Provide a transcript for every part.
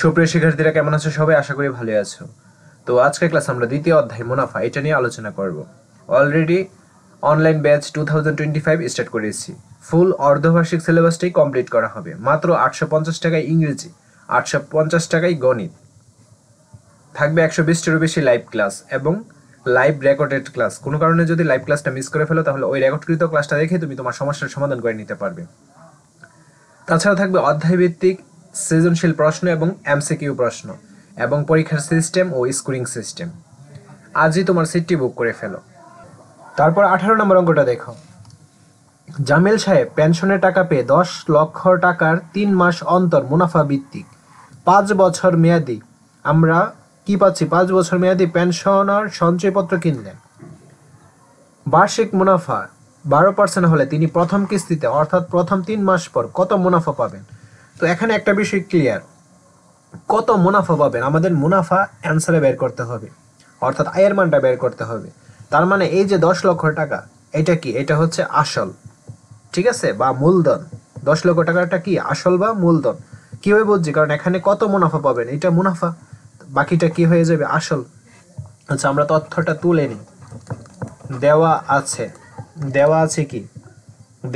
সুপ্রিয় শিক্ষার্থীরা কেমন আছো সবাই? আশা করি ভালো আছো। তো আজকের ক্লাস আমরা দ্বিতীয় অধ্যায় মুনাফা এটা নিয়ে আলোচনা করব। অলরেডি অনলাইন ব্যাচ 2025 স্টার্ট করেছি। ফুল অর্ধবার্ষিক সিলেবাসটাই কমপ্লিট করা হবে। মাত্র 850 টাকায় ইংরেজি, 850 টাকায় গণিত, থাকবে 120টিরও বেশি লাইভ ক্লাস এবং লাইভ রেকর্ডেড ক্লাস। কোনো কারণে যদি লাইভ ক্লাসটা মিস করে ফেলো তাহলে ওই রেকর্ডকৃত ক্লাসটা দেখে তুমি তোমার সমস্যার সমাধান করে নিতে পারবে। তাছাড়া থাকবে অধ্যায়ভিত্তিক সৃজনশীল প্রশ্ন এবং এমসিকিউ প্রশ্ন এবং পরীক্ষার সিস্টেম ও স্কোরিং সিস্টেম। আজই তোমার সিটটি বুক করে ফেলো। তারপর 18 নম্বর অঙ্কটা দেখো। জামিল সাহেব পেনশনের টাকা পেয়ে 10 লক্ষ টাকার 3 মাস অন্তর মুনাফা ভিত্তিক 5 বছর মেয়াদি আমরা কি পাচ্ছি 5 বছর মেয়াদি পেনশনার সঞ্চয়পত্র কিনলেন। বার্ষিক মুনাফা 12% হলে তিনি প্রথম কিস্তিতে অর্থাৎ প্রথম 3 মাস পর কত মুনাফা পাবেন। তো এখানে একটা বিষয় ক্লিয়ার, কত মুনাফা পাবেন আমাদের মুনাফা অ্যান্সারে বের করতে হবে, অর্থাৎ আয়ের মানটা বের করতে হবে। তার মানে এই যে 10 লক্ষ টাকা, এটা কি? এটা হচ্ছে আসল, ঠিক আছে, বা মূলধন। 10 লক্ষ টাকাটা কি আসল বা মূলধন? কিভাবে বুঝছি? কারণ এখানে কত মুনাফা পাবেন এটা মুনাফা, বাকিটা কি হয়ে যাবে? আসল। আচ্ছা, আমরা তথ্যটা তুলে নিই। দেওয়া আছে কি?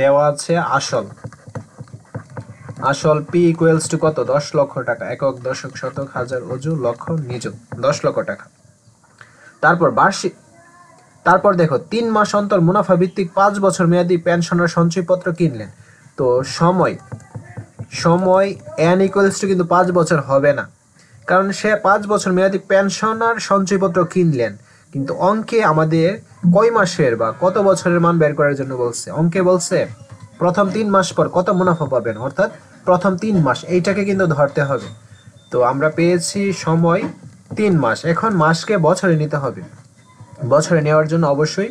দেওয়া আছে আসল। আসল পি ইকুয়ালস টু কত? 10 লক্ষ টাকা। একক, দশক, শতক, হাজার, অযু, লক্ষ, নিযুত। 10 লক্ষ টাকা। তারপর বার্ষিক, তারপর দেখো 3 মাস অন্তর মুনাফা ভিত্তিক 5 বছর মেয়াদী পেনশনার সঞ্চয়পত্র কিনলেন। তো সময় এন ইকুয়ালস টু কিন্তু 5 বছর হবে না, কারণ সে 5 বছর মেয়াদী পেনশনার সঞ্চয়পত্র কিনলেন। কিন্তু অঙ্কে আমাদের কয় মাসের বা কত বছরের মান বের করার জন্য বলছে। অঙ্কে বলছে প্রথম 3 মাস পর কত মুনাফা পাবেন, অর্থাৎ প্রথম 3 মাস, এইটাকে কিন্তু ধরতে হবে। তো আমরা পেয়েছি সময় 3 মাস। এখন মাসকে বছরে নিতে হবে। বছরে নেওয়ার জন্য অবশ্যই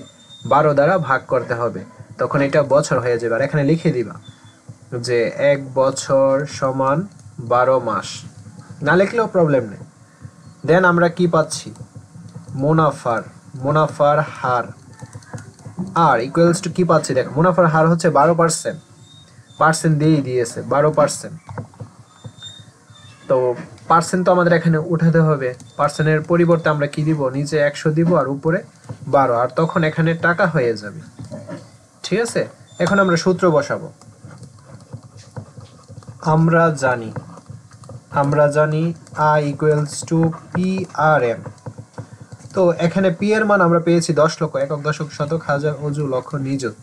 12 দ্বারা ভাগ করতে হবে, তখন এটা বছর হয়ে যাবে। আর এখানে লিখে দিবা যে 1 বছর সমান 12 মাস, না লিখলেও প্রবলেম নেই। দেন আমরা কি পাচ্ছি? মুনাফার হার আর ইকুয়ালস টু কি পাচ্ছি? দেখো মুনাফার হার হচ্ছে 12%, পার্সেন্ট দিয়েছে 12%। তো পার্সেন্ট তো আমাদের এখানে উঠাতে হবে। পার্সেন্টের পরিবর্তে আমরা কি দিব? নিচে 100 দিব আর উপরে 12, আর তখন এখানে টাকা হয়ে যাবে। ঠিক আছে, এখন আমরা সূত্র বসাবো। আমরা জানি I equals to P R M. তো এখানে পি এর মান আমরা পেয়েছি 10 লক্ষ, একক, দশক, শতক, হাজার, অযু, লক্ষ, নিযুত।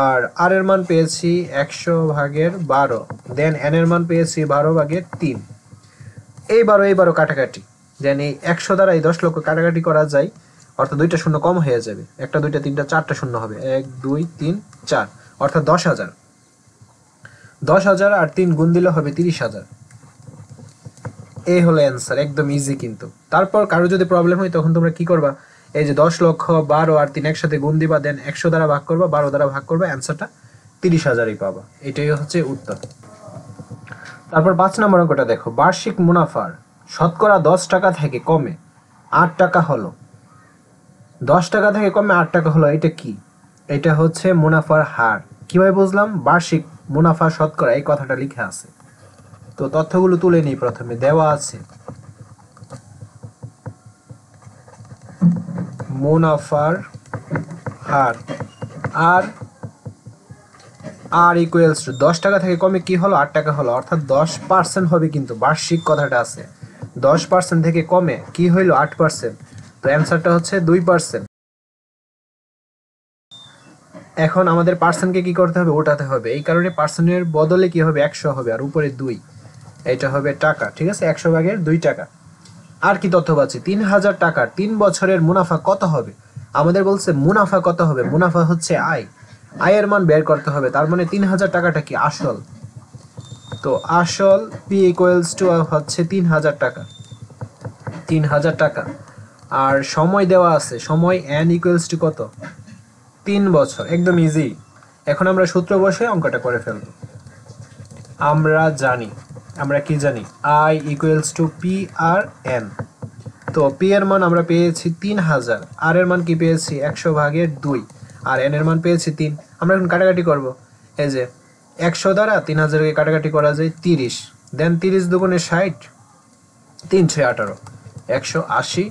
আর আর এর মান পেয়েছি 100/12। দেন এন এর মান পেয়েছি 12/3। এই 12 কাটাকাটি, দেন এই 100 দ্বারা এই 10 লক্ষ কাটাকাটি করা যায়, অর্থাৎ 2টা শূন্য কম হয়ে যাবে। 1টা 2টা 3টা 4টা শূন্য হবে, 1 2 3 4, অর্থাৎ 10,000। 10,000 আর 3 গুণ দিলে হবে 30,000। এই হলো অ্যান্সার, একদম ইজি কিন্তু। তারপর কারো যদি প্রবলেম হয় তখন তোমরা কি করবা? এই যে 10 লক্ষ 12 আর 3 একসাথে গুণ দিবা, দেন 100 দ্বারা ভাগ করবা, 12 দ্বারা ভাগ করবা, অ্যান্সারটা 30,000ই পাবা। এটাই হচ্ছে উত্তর। তারপর 5 নম্বর অঙ্কটা দেখো। বার্ষিক মুনাফার শতকরা 10 টাকা থেকে কমে 8 টাকা হলো। 10 টাকা থেকে কমে 8 টাকা হলো, এটা কি? এটা হচ্ছে মুনাফার হার। কিভাবে বুঝলাম? বার্ষিক মুনাফা শতকরা এই কথাটা লিখে আছে। তো তথ্যগুলো তুলে নিই। প্রথমে দেওয়া আছে মুনাফার হার আর ইকুয়ালস টু 10 টাকা থেকে কমে কি হলো? 8 টাকা হলো, অর্থাৎ 10% হবে। কিন্তু বার্ষিক কথাটা আছে, 10% থেকে কমে কি হইলো? 8%। তো অ্যান্সারটা হচ্ছে 2%। এখন আমাদের পার্সেন্টকে কি করতে হবে? ওঠাতে হবে। এই কারণে পার্সেন্টের বদলে কি হবে? 100 হবে, আর উপরে 2, এটা হবে টাকা। ঠিক আছে, 100/2 টাকা। আর কি তথ্য পাচ্ছি? 3,000 টাকার 3 বছরের মুনাফা কত হবে? আমাদের বলছে মুনাফা কত হবে। মুনাফা হচ্ছে আয়ের মান বের করতে হবে। তার মানে 3,000 টাকাটা কি আসল? তো আসল পি ইকুয়ালস টু হচ্ছে 3,000 টাকা। 3,000 টাকা। আর সময় দেওয়া আছে, সময় এন ইকুয়ালস টু কত? 3 বছর। একদম ইজি। এখন আমরা সূত্র বসে অঙ্কটা করে ফেলব। আমরা কি জানি? I equals to P R N. তো পি এর মান আমরা পেয়েছি 3,000, আর এর মান কি পেয়েছি? 100/2, আর এন এর মান পেয়েছি 3। আমরা এখন কাটাকাটি করব। এই যে 100 দ্বারা 3,000কে কাটাকাটি করা যায় 30, দেন 30 দুগুণে 60, 318 180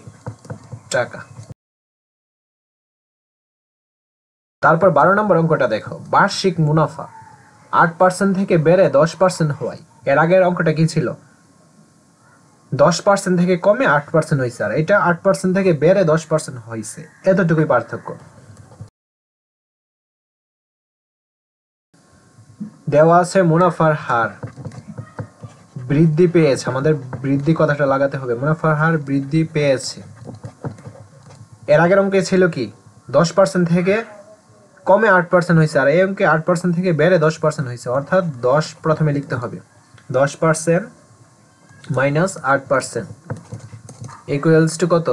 টাকা। তারপর 12 নম্বর অঙ্কটা দেখো, বার্ষিক মুনাফা 8% থেকে বেড়ে 10% হওয়ায়। এর আগের অঙ্কটা কি ছিল? 10% থেকে কমে 8% হয়েছে, আর এটা 8% থেকে বেড়ে 10% হয়েছে, এতটুকুই পার্থক্য। দেওয়া আছে মুনাফার হার বৃদ্ধি পেয়েছে, আমাদের বৃদ্ধি কথাটা লাগাতে হবে, মুনাফার হার বৃদ্ধি পেয়েছে। এর আগের অঙ্কে ছিল কি 10% থেকে কমে 8% হয়েছে, আর এই অঙ্কে 8% থেকে বেড়ে 10% হয়েছে, অর্থাৎ 10 প্রথমে লিখতে হবে, 10% মাইনাস 8% ইকুয়ালস টু কত?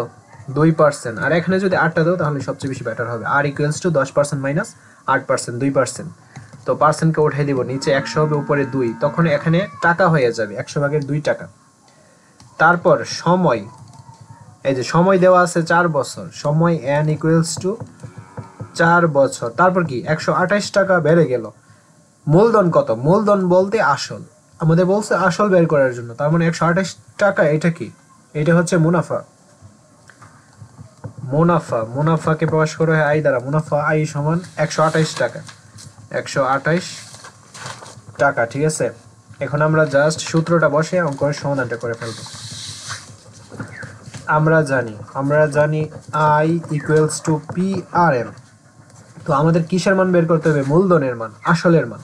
2%। আর এখানে যদি 8টা দাও তাহলে সবচেয়ে বেশি বেটার হবে। আর ইকুয়ালস টু 10% মাইনাস 8%, 2%। তো পার্সেন্টকে উঠে দিব, নিচে 100 হবে, উপরে 2, তখন এখানে টাকা হয়ে যাবে 100 ভাগের 2 টাকা। তারপর সময়, এই যে সময় দেওয়া আছে 4 বছর, সময় n ইকুয়ালস টু 4 বছর। তারপর কি 128 টাকা বেড়ে গেল। মূলধন কত? মূলধন বলতে আসল, আমাদের বলছে আসল বের করার জন্য, তার মানে 128 টাকা। এটা কি? এটা হচ্ছে মুনাফা। মুনাফাকে প্রকাশ করা হয় আই দ্বারা। মুনাফা আই সমান 128 টাকা, 128 টাকা। ঠিক আছে, এখন আমরা জাস্ট সূত্রটা বসে অঙ্কের সমাধানটা করে ফেলবো। আমরা জানি I equals to P R M. তো আমাদের কিসের মান বের করতে হবে? মূলধনের মান, আসলের মান।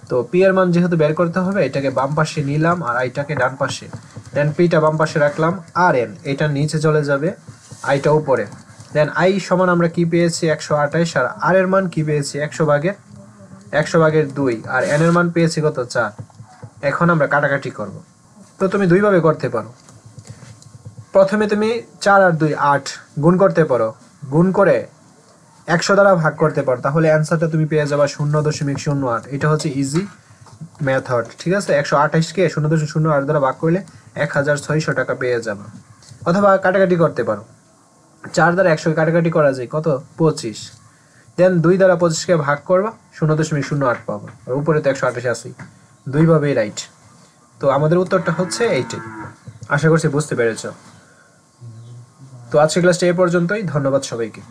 তো পি এর মান যেহেতু বের করতে হবে, এটাকে বাম পাশে নিলাম আর আইটাকে ডান পাশে, দেন পিটা বাম পাশে রাখলাম, আর এন এটা নিচে চলে যাবে, আইটা উপরে। দেন আই সমান আমরা কি পেয়েছি? 128, আর এর মান কি পেয়েছি? 100 ভাগের 2, আর এন এর মান পেয়েছি কত? 4। এখন আমরা কাটাকাটি করব। তো তুমি দুইভাবে করতে পারো। প্রথমে তুমি 4 আর 2 8 গুণ করতে পারো, গুণ করে 100 দ্বারা ভাগ করতে পারো, তাহলে অ্যান্সারটা তুমি পেয়ে যাবা 0.08। এটা হচ্ছে ইজি মেথড। ঠিক আছে, 128কে 0.08 দ্বারা ভাগ করলে 1600 টাকা পেয়ে যাবে। অথবা কাটাকাটি করতে পারো, 4 দ্বারা 100 কাটাকাটি করা যায় কত? 25। দেন 2 দ্বারা 25কে ভাগ করবা, 0.08 পাবো, আর উপরে তো 128 আছেই। দুইভাবেই রাইট। তো আমাদের উত্তরটা হচ্ছে এইটাই। আশা করছি বুঝতে পেরেছ। তো আজকের ক্লাসটা এই পর্যন্তই। ধন্যবাদ সবাইকে।